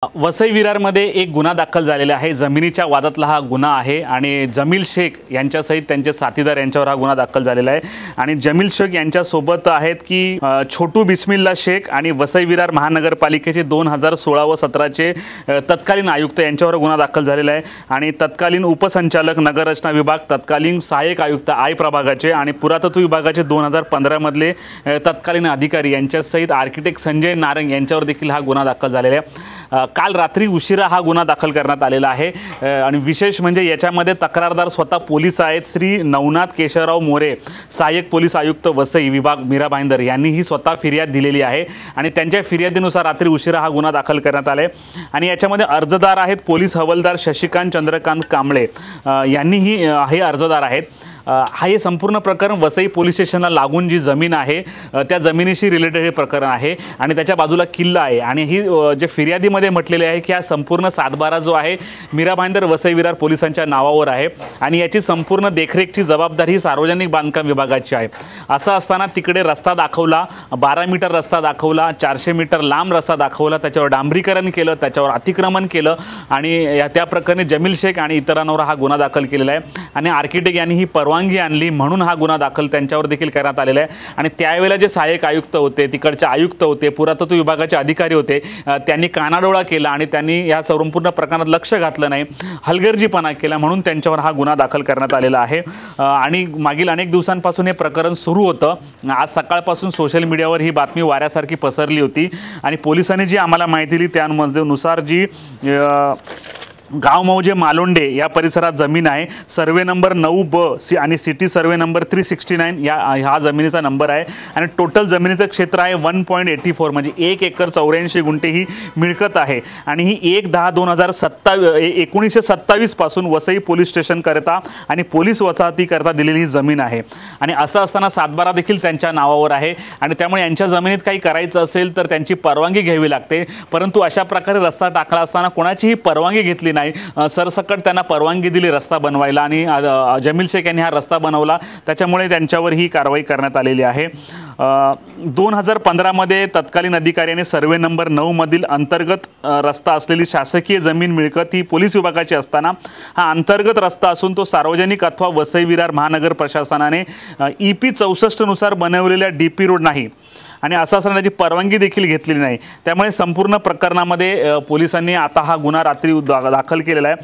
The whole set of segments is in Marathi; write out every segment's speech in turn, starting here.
वसई विरारमध्ये एक गुन्हा दाखल झालेला आहे। जमिनीच्या वादातला हा गुन्हा आहे आणि जमील शेख यांच्यासहित त्यांचे साथीदार यांच्यावर हा गुन्हा दाखल झालेला आहे। आणि जमील शेख यांच्या सोबत आहेत की छोटू बिस्मिल्ला शेख आणि वसई विरार महानगरपालिकेचे 2016 व 17चे तत्कालीन आयुक्त यांच्यावर गुन्हा दाखल झालेला आहे। आणि तत्कालीन उपसंचालक नगररचना विभाग, तत्कालीन सहाय्यक आयुक्त आय प्रभागाचे आणि पुरातत्व विभागाचे 2015 मधले तत्कालीन अधिकारी यांच्यासहित आर्किटेक्ट संजय नारंग यांच्यावर देखील हा गुन्हा दाखल झालेला आहे। काल रात्री उशिरा हा गुन्हा दाखल करण्यात आलेला आहे। आणि विशेष म्हणजे याच्यामध्ये तक्रारदार स्वतः पोलीस आहेत। श्री नवनाथ केशवराव मोरे, सहाय्यक पोलीस आयुक्त वसई विभाग मीरा भाईंदर यांनी ही स्वतः फिर्याद दिलेली आहे आणि त्यांच्या फिर्यादीनुसार रात्री उशिरा हा गुन्हा दाखल करण्यात आला आहे। आणि याच्यामध्ये अर्जदार आहेत पोलीस हवालदार शशिकांत चंद्रकांत कांबळे यांनीही हे अर्जदार आहेत। हे संपूर्ण प्रकरण वसई पोलीस स्टेशनला लागून जी जमीन आहे त्या जमिनीशी रिलेटेड हे प्रकरण आहे आणि त्याच्या बाजूला किल्ला आहे। आणि ही जे फिर्यादीमध्ये म्हटलेले आहे की हा संपूर्ण सातबारा जो आहे मीरा भाईंदर वसई विरार पोलिसांच्या नावावर आहे आणि याची संपूर्ण देखरेखची जबाबदारी सार्वजनिक बांधकाम विभागाची आहे। असं असताना तिकडे रस्ता दाखवला, 12 मीटर रस्ता दाखवला, 400 मीटर लांब रस्ता दाखवला, त्याच्यावर डांबरीकरण केलं, त्याच्यावर अतिक्रमण केलं आणि त्या प्रकरणी जमील शेख आणि इतरांवर हा गुन्हा दाखल केलेला आहे। आणि आर्किटेक्ट यांनी ही परवानगी आणली म्हणून हा गुन्हा दाखल त्यांच्यावर देखील करण्यात आलेला आहे। आणि त्यावेळेला जे सहाय्यक आयुक्त होते, तिकडचे आयुक्त होते, पुरातत्व विभागाचे अधिकारी होते, त्यांनी कानाडोळा केला आणि त्यांनी या संपूर्ण प्रकरणात लक्ष घातलं नाही, हलगर्जीपणा केला म्हणून त्यांच्यावर हा गुन्हा दाखल करण्यात आलेला आहे। आणि मागील अनेक दिवसांपासून हे प्रकरण सुरू होतं। आज सकाळपासून सोशल मीडियावर ही बातमी वाऱ्यासारखी पसरली होती आणि पोलिसांनी जी आम्हाला माहिती दिली त्यानुसार जी गाव मौजे मालोंडे या परिसरात जमीन आहे, सर्वे नंबर 9B आणि सिटी सर्वे नंबर 369 हा जमिनीचा नंबर आहे। आणि टोटल जमिनीचं क्षेत्र आहे 1.84 म्हणजे 1 एकर 84 गुंठे ही मिळकत आहे। आणि ही 1/10/1927 पासून वसई पोलीस स्टेशन करता आणि पोलीस वसाहती करता दिलेली जमीन आहे। आणि असं असताना सातबारा देखील त्यांच्या नावावर आहे आणि त्यामुळे यांच्या जमिनीत काही करायचं असेल तर त्यांची परवानगी घ्यावी लागते। परंतु अशा प्रकारे रस्ता टाकला असताना कोणाचीही परवानगी घेतली नाही, सरसकट त्यांना परवानगी दिली रस्ता बनवायला आणि जमील शेख यांनी हा रस्ता बनवला, त्याच्यामुळे त्यांच्यावर ही कारवाई करण्यात आलेली आहे। 2015 मध्ये तत्कालीन अधिकाऱ्याने सर्वे नंबर 9 मधील अंतर्गत रस्ता असलेली शासकीय जमीन मिळकत ही पोलीस विभागाची असताना हा अंतर्गत रस्ता असून तो सार्वजनिक अथवा वसई विरार महानगर प्रशासनाने EP 64 नुसार बनवलेल्या DP रोड नाही आणि असं असताना त्याची परवानगी देखील घेतलेली नाही। त्यामुळे संपूर्ण प्रकरणामध्ये पोलिसांनी आता हा गुन्हा रात्री दाखल केलेला आहे।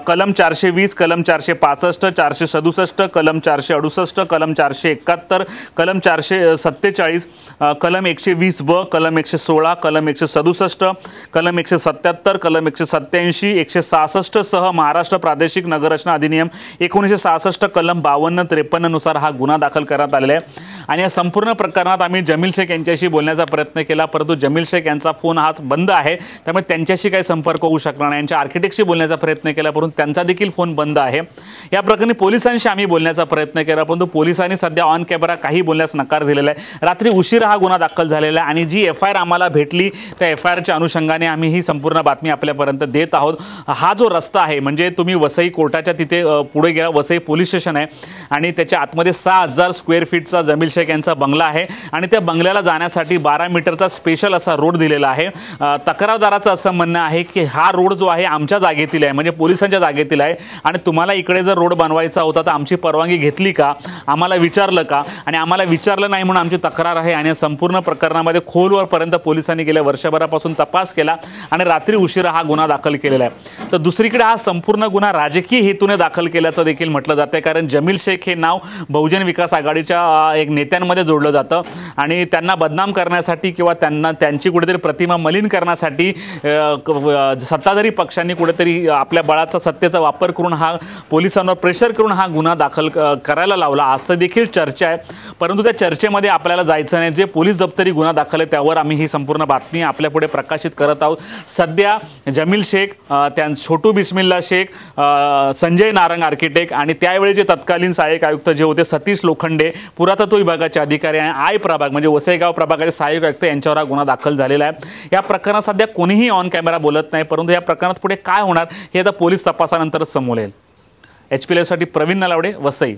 कलम 420, कलम 465, 467, कलम 468, कलम 471, कलम 447, कलम 120B, कलम 116, कलम 167, कलम 177, कलम 187, 166 सह महाराष्ट्र प्रादेशिक नगररचना अधिनियम 1966 कलम 52-53 नुसार हा गुन्हा दाखल करण्यात आलेला आहे। आणि या संपूर्ण प्रकरणात आम्ही जमील शेख यांच्याशी बोलण्याचा प्रयत्न केला, परंतु जमील शेख यांचा फोन हाच बंद आहे, त्यामुळे त्यांच्याशी काही संपर्क होऊ शकणार नाही। यांच्या आर्किटेक्टशी बोलण्याचा प्रयत्न केला परंतु त्यांचा देखील फोन बंद आहे। या प्रकरणी पोलिसांशी आम्ही बोलण्याचा प्रयत्न केला परंतु पोलिसांनी सध्या ऑन कॅमेरा काही बोलण्यास नकार दिलेला आहे। रात्री उशिरा हा गुन्हा दाखल झालेला आहे आणि जी FIR आम्हाला भेटली त्या FIRच्या अनुषंगाने आम्ही ही संपूर्ण बातमी आपल्यापर्यंत देत आहोत। हा जो रस्ता आहे म्हणजे तुम्ही वसई कोर्टाच्या तिथे पुढे गेला, वसई पोलीस स्टेशन आहे आणि त्याच्या आतमध्ये 6000 स्क्वेअर फीटचा जमील शेख यांचा बंगला आहे आणि त्या बंगल्याला जाण्यासाठी 12 मीटरचा स्पेशल असा रोड दिलेला आहे। तक्रारदाराचं असं म्हणणं आहे की हा रोड जो आहे आमच्या जागेतील आहे, म्हणजे पोलिसांच्या जागेतील आहे आणि तुम्हाला इकडे जर रोड बनवायचा होता तर आमची परवानगी घेतली का, आम्हाला विचारलं का, आणि आम्हाला विचारलं नाही म्हणून आमची तक्रार आहे। आणि संपूर्ण प्रकरणामध्ये खोलवरपर्यंत पोलिसांनी गेल्या वर्षभरापासून तपास केला आणि रात्री उशिरा हा गुन्हा दाखल केलेला आहे। तर दुसरीकडे हा संपूर्ण गुन्हा राजकीय हेतूने दाखल केल्याचं देखील म्हटलं जाते, कारण जमील शेख हे नाव बहुजन विकास आघाडीच्या एक नेत्यांमध्ये जोडलं जातं आणि त्यांना बदनाम करण्यासाठी किंवा त्यांची कुठेतरी प्रतिमा मलिन करण्यासाठी सत्ताधारी पक्षांनी कुठेतरी आपल्या बळाचा सत्तेचा वापर करून हा पोलिसांवर प्रेशर करून हा गुन्हा दाखल करायला लावला असं देखील चर्चा आहे। परंतु त्या चर्चेमध्ये आपल्याला जायचं नाही, जे पोलीस दप्तरी गुन्हा दाखल आहे त्यावर आम्ही ही संपूर्ण बातमी आपल्यापुढे प्रकाशित करत आहोत। सध्या जमील शेख, छोटू बिस्मिल्ला शेख, संजय नारंग आर्किटेक्ट आणि त्यावेळी जे तत्कालीन सहाय्यक आयुक्त जे होते सतीश लोखंडे, पुरातत्व विभागाचे अधिकारी आणि आय प्रभाग म्हणजे वसईगाव प्रभागाचे सहाय्यक आयुक्त यांच्यावर हा गुन्हा दाखल झालेला आहे। या प्रकरणात सध्या कोणीही ऑन कॅमेरा बोलत नाही, परंतु या प्रकरणात पुढे काय होणार हे आता पोलीस तपासानंतरच समोर येईल। HP लाईव्हसाठी प्रवीण नलावडे, वसई।